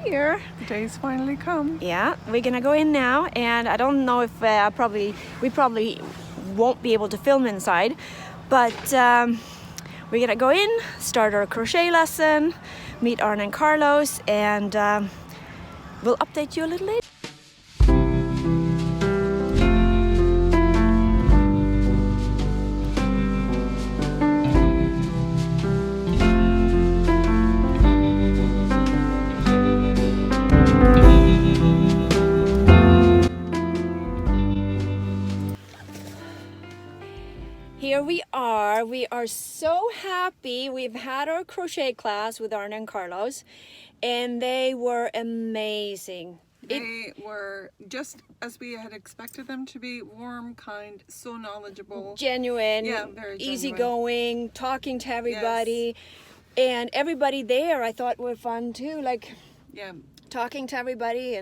here. The day's finally come. Yeah, we're gonna go in now, and I don't know if we probably won't be able to film inside, but we're gonna go in, start our crochet lesson, meet Arne and Carlos, and we'll update you a little later. Here we are so happy. We've had our crochet class with Arne and Carlos, and they were amazing. They were just as we had expected them to be: warm, kind, so knowledgeable, genuine, yeah, very genuine, easygoing, talking to everybody. Yes. And everybody there I thought were fun too, like talking to everybody,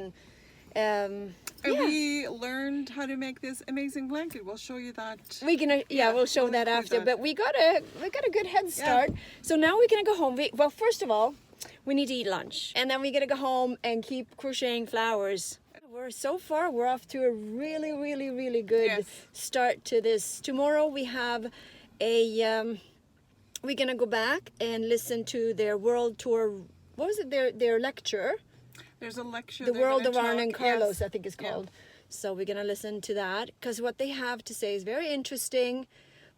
and we learned how to make this amazing blanket. We'll show you that. We'll show that after. But we got a good head start. Yeah. So now we're gonna go home. Well, first of all, we need to eat lunch, and then we're gonna go home and keep crocheting flowers. We're off to a really good start to this. Tomorrow we have we're gonna go back and listen to their world tour. What was it? Their lecture. There's a lecture. The World of Arne and Carlos, I think it's called. Yeah. So we're gonna listen to that, because what they have to say is very interesting.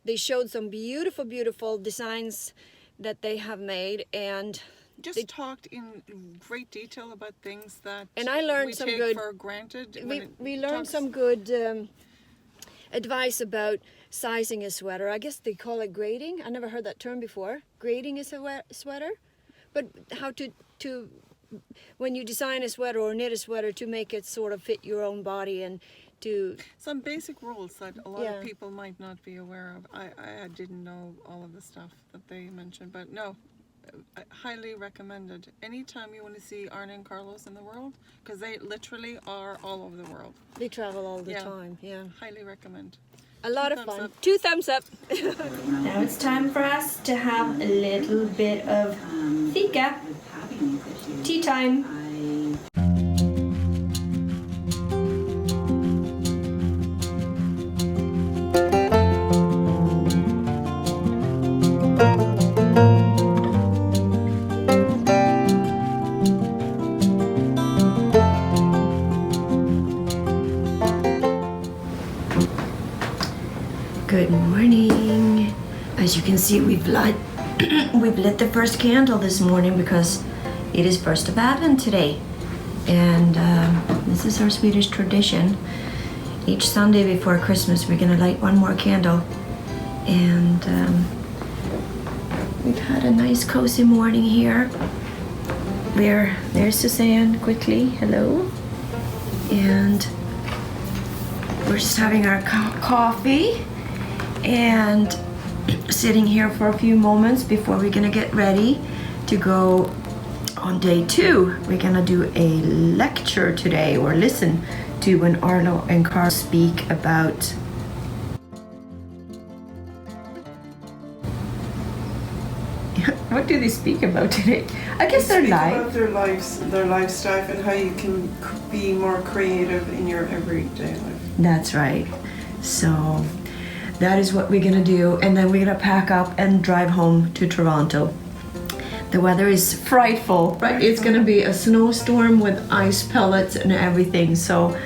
They showed some beautiful designs that they have made, and they talked in great detail about things that I learned we some take good for granted. We learned some good advice about sizing a sweater. I guess they call it grading. I never heard that term before. Grading is a sweater, but how to when you design a sweater or knit a sweater to make it sort of fit your own body, and to some basic rules that a lot of people might not be aware of. I didn't know all of the stuff that they mentioned, but no, I highly recommended. Anytime you want to see Arne and Carlos in the world, because they literally are all over the world. They travel all the time. Yeah, highly recommend. A lot of fun. 2 thumbs up. Now it's time for us to have a little bit of fika. Tea time. Good morning. As you can see, we've lit the first candle this morning because it is first of Advent today, and this is our Swedish tradition. Each Sunday before Christmas we're gonna light one more candle, and we've had a nice cozy morning here. There's Susanne quickly, hello, and we're just having our coffee and sitting here for a few moments before we're gonna get ready to go on day 2. We're gonna do a lecture today, or listen to when Arne and Carl speak about what do they speak about today? I guess their life. About their lives, their lifestyle, and how you can be more creative in your everyday life. That's right. So that is what we're gonna do, and then we're gonna pack up and drive home to Toronto. The weather is frightful, right? It's gonna be a snowstorm with ice pellets and everything. So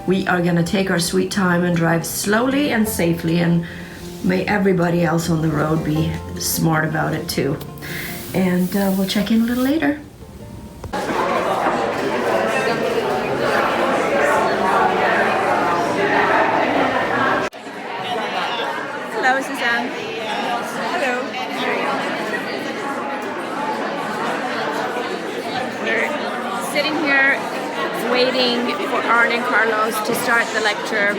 we are gonna take our sweet time and drive slowly and safely, and may everybody else on the road be smart about it too. And we'll check in a little later. Hello, Susanne. Hello. We're sitting here waiting for Arne and Carlos to start the lecture.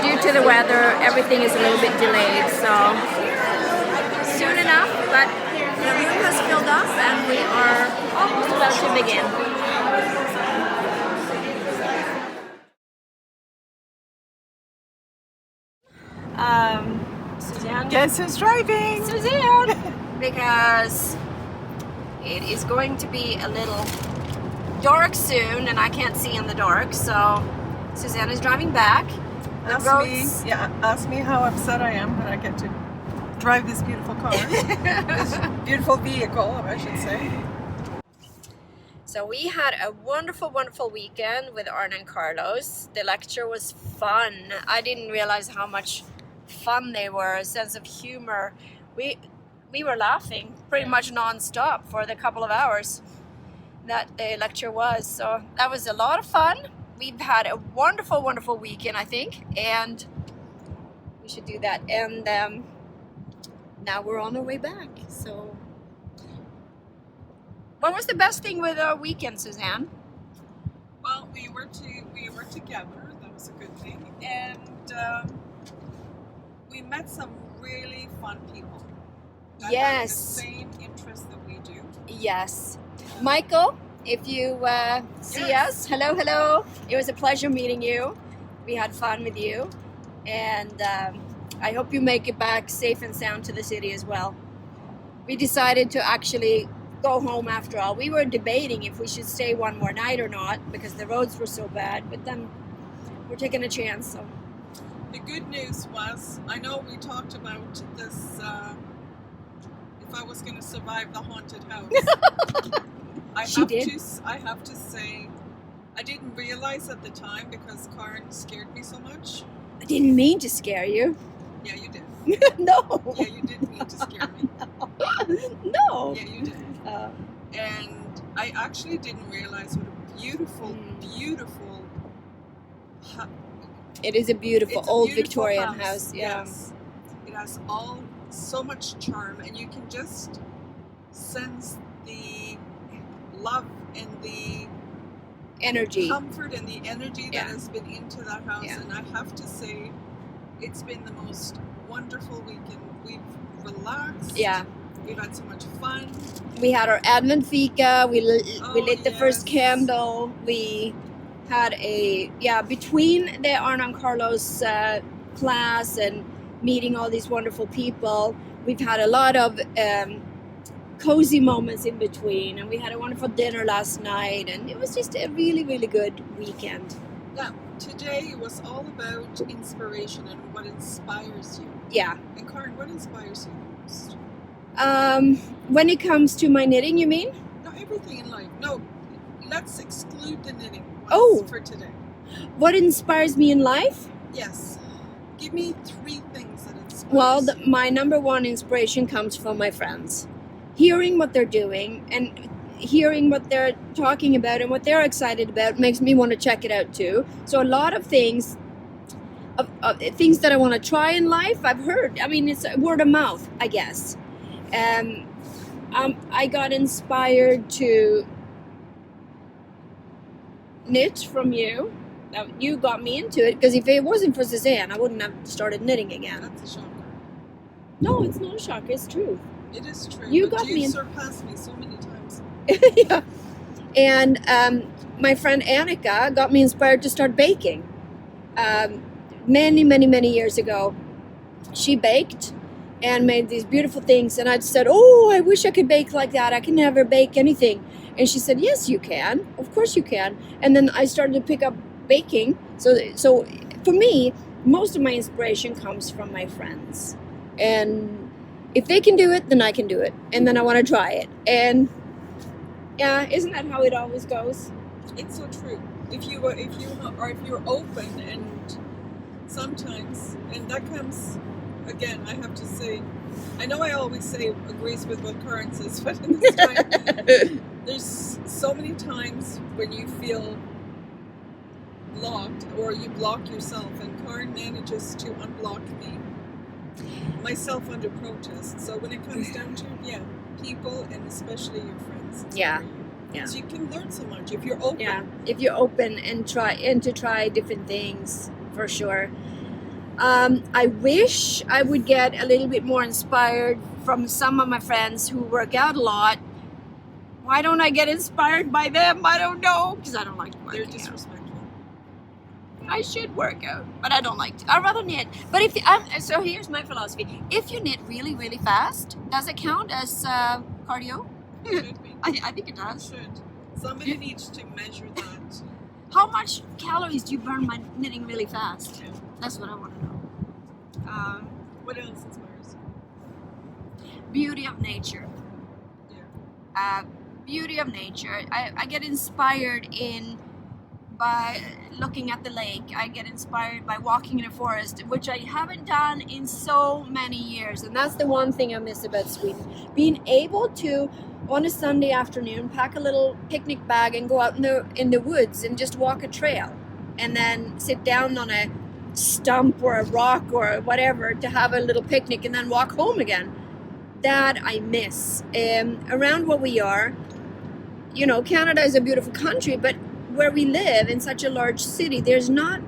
Due to the weather, everything is a little bit delayed, so soon enough, but the room has filled up and we are almost about to begin. Suzanne. Guess who's driving? Suzanne! Because It is going to be a little dark soon, and I can't see in the dark, so Susanne is driving back. Ask me how upset I am that I get to drive this beautiful car. This beautiful vehicle, I should say. So we had a wonderful weekend with Arne and Carlos. The lecture was fun. I didn't realize how much fun they were, a sense of humor. We were laughing pretty much non-stop for the couple of hours that the lecture was. So that was a lot of fun. We've had a wonderful weekend, I think, and we should do that. And now we're on our way back. So what was the best thing with our weekend, Susanne? Well, we were together. That was a good thing, and we met some really fun people. That have the same interests that we do. Yes, Michael. If you see us, hello. It was a pleasure meeting you. We had fun with you, and I hope you make it back safe and sound to the city as well. We decided to actually go home after all. We were debating if we should stay one more night or not because the roads were so bad, but then we're taking a chance. So the good news was, I know we talked about this, if I was going to survive the haunted house. I have to say, I didn't realize at the time because Carin scared me so much. I didn't mean to scare you. Yeah, you did. No. Yeah, you didn't mean to scare me. No. Yeah, you did. And I actually didn't realize what a beautiful it is a beautiful old Victorian house. Yeah. Yes. It has so much charm, and you can just sense the love and the energy, comfort and the energy that has been into that house. And I have to say, it's been the most wonderful weekend. We've relaxed. Yeah. We've had so much fun. We had our Advent fika. We lit the first candle. We had between the Arne and Carlos class and meeting all these wonderful people, we've had a lot of cozy moments in between, and we had a wonderful dinner last night, and it was just a really good weekend. Yeah, today was all about inspiration and what inspires you. Yeah. And Carin, what inspires you most? When it comes to my knitting, you mean? No, everything in life. No, let's exclude the knitting for today. What inspires me in life? Yes. Give me 3 things that inspire Well, you. my number one inspiration comes from my friends. Hearing what they're doing and hearing what they're talking about and what they're excited about makes me want to check it out too. So a lot of things that I want to try in life, I've heard. I mean, it's word of mouth, I guess. I got inspired to knit from you. You got me into it, because if it wasn't for Susanne, I wouldn't have started knitting again. That's a shocker. No, it's not a shock. It's true. It is true. You surpassed me so many times. Yeah. And my friend Annika got me inspired to start baking. Many years ago, she baked and made these beautiful things, and I said, "Oh, I wish I could bake like that. I can never bake anything." And she said, "Yes, you can. Of course you can." And then I started to pick up baking. So for me, most of my inspiration comes from my friends, and if they can do it, then I can do it, and then I want to try it. And yeah, isn't that how it always goes? It's so true. If you're open, and sometimes, and that comes again, I have to say, I know I always say agrees with what Carin says, but in this time, there's so many times when you feel blocked or you block yourself, and Carin manages to unblock me, myself, under protest. So when it comes down to people, and especially your friends, Yeah. So you can learn so much if you're open. Yeah, if you're open and to try different things, for sure. I wish I would get a little bit more inspired from some of my friends who work out a lot. Why don't I get inspired by them? I don't know, because I don't like to work They're out. disrespectful. I should work out, but I don't like to. I'd rather knit. But so here's my philosophy. If you knit really fast, does it count as cardio? It should be. I think it It does. should. Somebody needs to measure that. How much calories do you burn by knitting really fast? Yeah. That's what I want to know. What else inspires you? Beauty of nature. Yeah. Beauty of nature. I get inspired by looking at the lake. I get inspired by walking in a forest, which I haven't done in so many years. And that's the one thing I miss about Sweden. Being able to, on a Sunday afternoon, pack a little picnic bag and go out in the woods and just walk a trail. And then sit down on a stump or a rock or whatever to have a little picnic and then walk home again. That I miss. Around where we are, you know, Canada is a beautiful country, but where we live in such a large city, there's not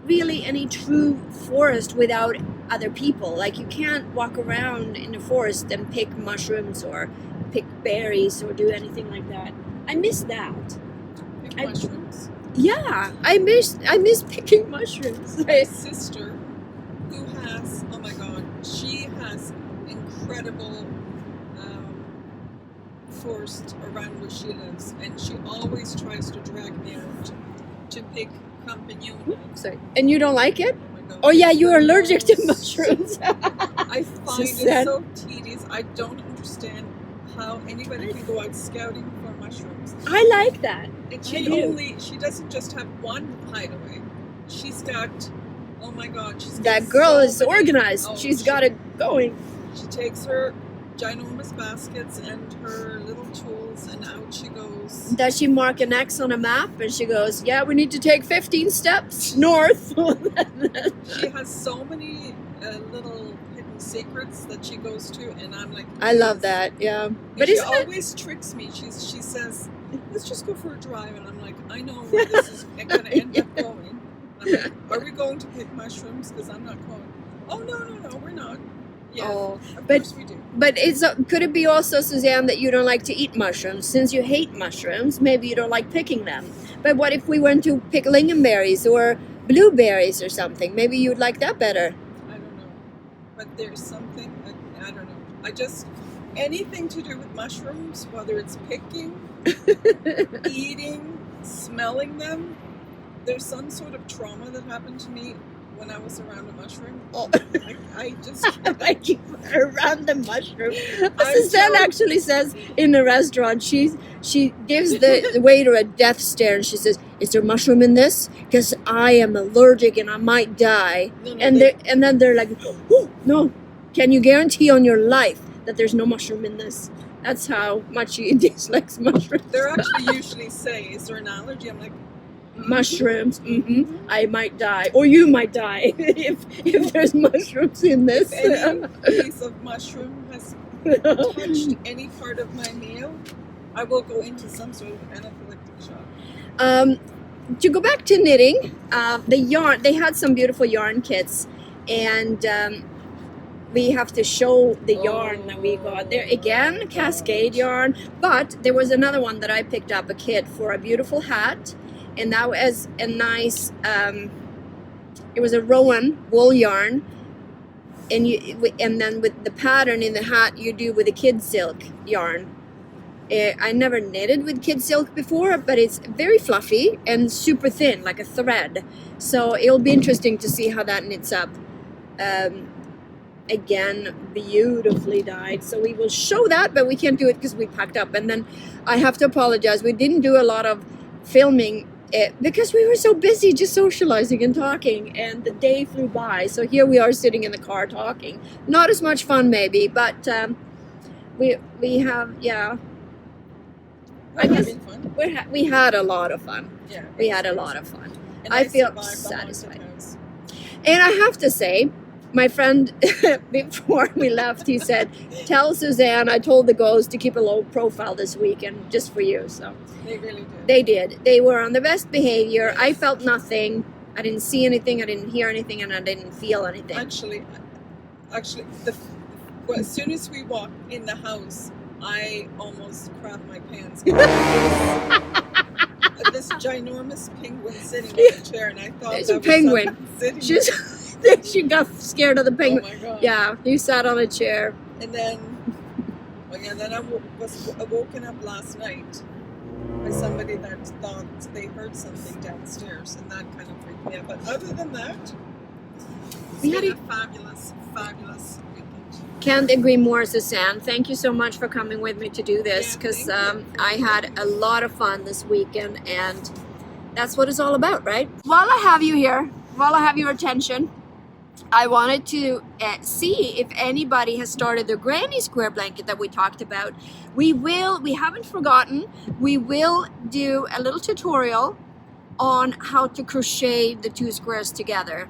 really any true forest without other people. Like, you can't walk around in the forest and pick mushrooms or pick berries or do anything like that. I miss that. Pick mushrooms. Yeah, I miss picking mushrooms. My sister, who has, oh my god, she has incredible forest around where she lives, and she always tries to drag me out to pick campagnoli. Sorry. And you don't like it? Oh my god. Oh yeah, you're allergic to mushrooms. I find Susanne. it so tedious. I don't understand how anybody can go out scouting for mushrooms. I like that. And she doesn't just have one hideaway. She's got, oh my god, she's got That girl so is many- organized. Oh, She's she- got it going. She takes her ginormous baskets and her little tools, and out she goes. Does she mark an X on a map and she goes, yeah, we need to take 15 steps north? She has so many little hidden secrets that she goes to, and I'm like, I love that, yeah. And But she isn't it? always tricks me. She says, let's just go for a drive, and I'm like, I know where this is going to end up going. I'm like, are we going to pick mushrooms? Because I'm not going. Oh no, we're not. Yeah, Oh, of but- course we do. But could it be also, Suzanne, that you don't like to eat mushrooms? Since you hate mushrooms, maybe you don't like picking them. But what if we went to pick lingonberries or blueberries or something? Maybe you'd like that better. I don't know, but there's something. I don't know. I just anything to do with mushrooms, whether it's picking, eating, smelling them. There's some sort of trauma that happened to me when I was around a mushroom. Oh. I just Like around the mushroom. I'm Suzanne so- actually says in the restaurant, she gives the waiter a death stare and she says, "Is there mushroom in this? Because I am allergic and I might die." No, And then they're like, "Oh no! Can you guarantee on your life that there's no mushroom in this?" That's how much she dislikes mushrooms. they're actually usually say, "Is there an allergy?" I'm like, Mushrooms. I might die, or you might die if there's mushrooms in this. any piece of mushroom has touched any part of my meal, I will go into some sort of anaphylactic shock. To go back to knitting, the yarn, they had some beautiful yarn kits, and we have to show the yarn that we got there. Again, cascade yarn, but there was another one that I picked up, a kit for a beautiful hat, and that was a nice, it was a Rowan wool yarn, and then with the pattern in the hat you do with a kid silk yarn. I never knitted with kid silk before, but it's very fluffy and super thin, like a thread. So it'll be interesting to see how that knits up. Again, beautifully dyed. So we will show that, but we can't do it because we packed up. And then I have to apologize. We didn't do a lot of filming because we were so busy just socializing and talking, and the day flew by. So here we are sitting in the car talking. Not as much fun maybe, but we have, yeah. I We're guess having fun. we had a lot of fun. Yeah, We had a lot of fun. And I feel survived the haunted satisfied. house. And I have to say, my friend, before we left, he said, "Tell Suzanne I told the girls to keep a low profile this weekend just for you." So They really did. they did. They were on the best behavior. I felt nothing. I didn't see anything. I didn't hear anything, and I didn't feel anything. Actually, as soon as we walked in the house, I almost crapped my pants. This ginormous penguin sitting in a chair, and I thought It's that a was penguin. someone sitting. She got scared of the Oh penguin. my god! Yeah, he sat on a chair. And then Well, yeah, then I was woken up last night by somebody that thought they heard something downstairs, and that kind of freaked me out. But other than that, it's been a fabulous, fabulous weekend. Can't agree more, Suzanne. Thank you so much for coming with me to do this, because I had a lot of fun this weekend, and that's what it's all about, right? While I have you here, while I have your attention, I wanted to see if anybody has started their granny square blanket that we talked about. We haven't forgotten, we will do a little tutorial on how to crochet the two squares together.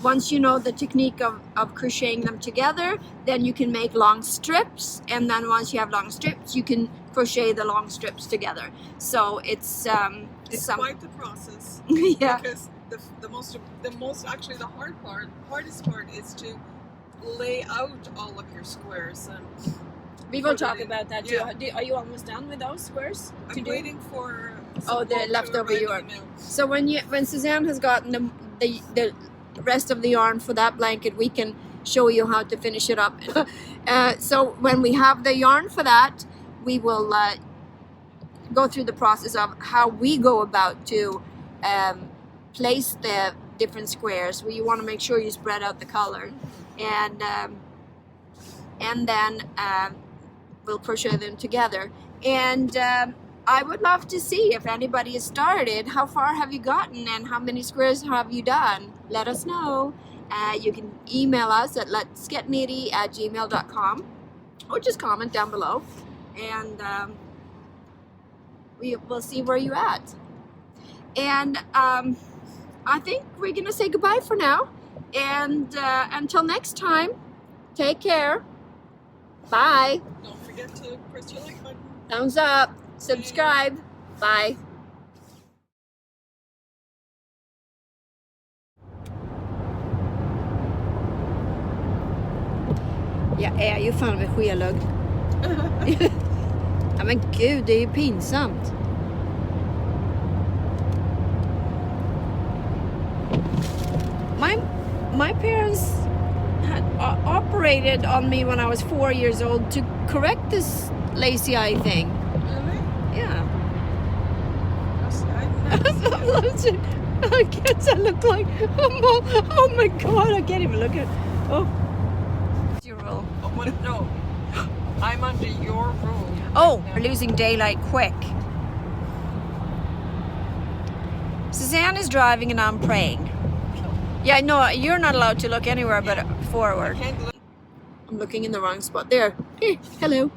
Once you know the technique of crocheting them together, then you can make long strips, and then once you have long strips, you can crochet the long strips together. So it's quite the process. Yeah. Because the most actually the hardest part is to lay out all of your squares. And we will talk about that too. Yeah. Are you almost done with those squares? I'm waiting for the leftover yarn. So when Suzanne has gotten the rest of the yarn for that blanket, we can show you how to finish it up. So when we have the yarn for that, we will go through the process of how we go about to place the different squares. Where you want to make sure you spread out the color, and then we'll crochet them together. And I would love to see if anybody has started. How far have you gotten, and how many squares have you done? Let us know. You can email us at letsgetknitty@gmail.com, or just comment down below, and we'll see where you're at. And I think we're gonna say goodbye for now, and until next time, take care. Bye. Don't forget to press your like button. Thumbs up. Subscribe. Bye. Jag är ju fan med skelögd. Ja men gud, det är ju pinsamt. My parents had operated on me when I was 4 years old to correct this lazy eye thing. Really? Yeah. I guess I look like oh my god, I can't even look at your rule. No, I'm under your rule. Oh, we're losing daylight quick. Suzanne is driving and I'm praying. Yeah, no, you're not allowed to look anywhere but forward. I'm looking in the wrong spot. There. Hey, hello.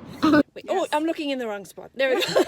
Wait, oh, I'm looking in the wrong spot. There we go.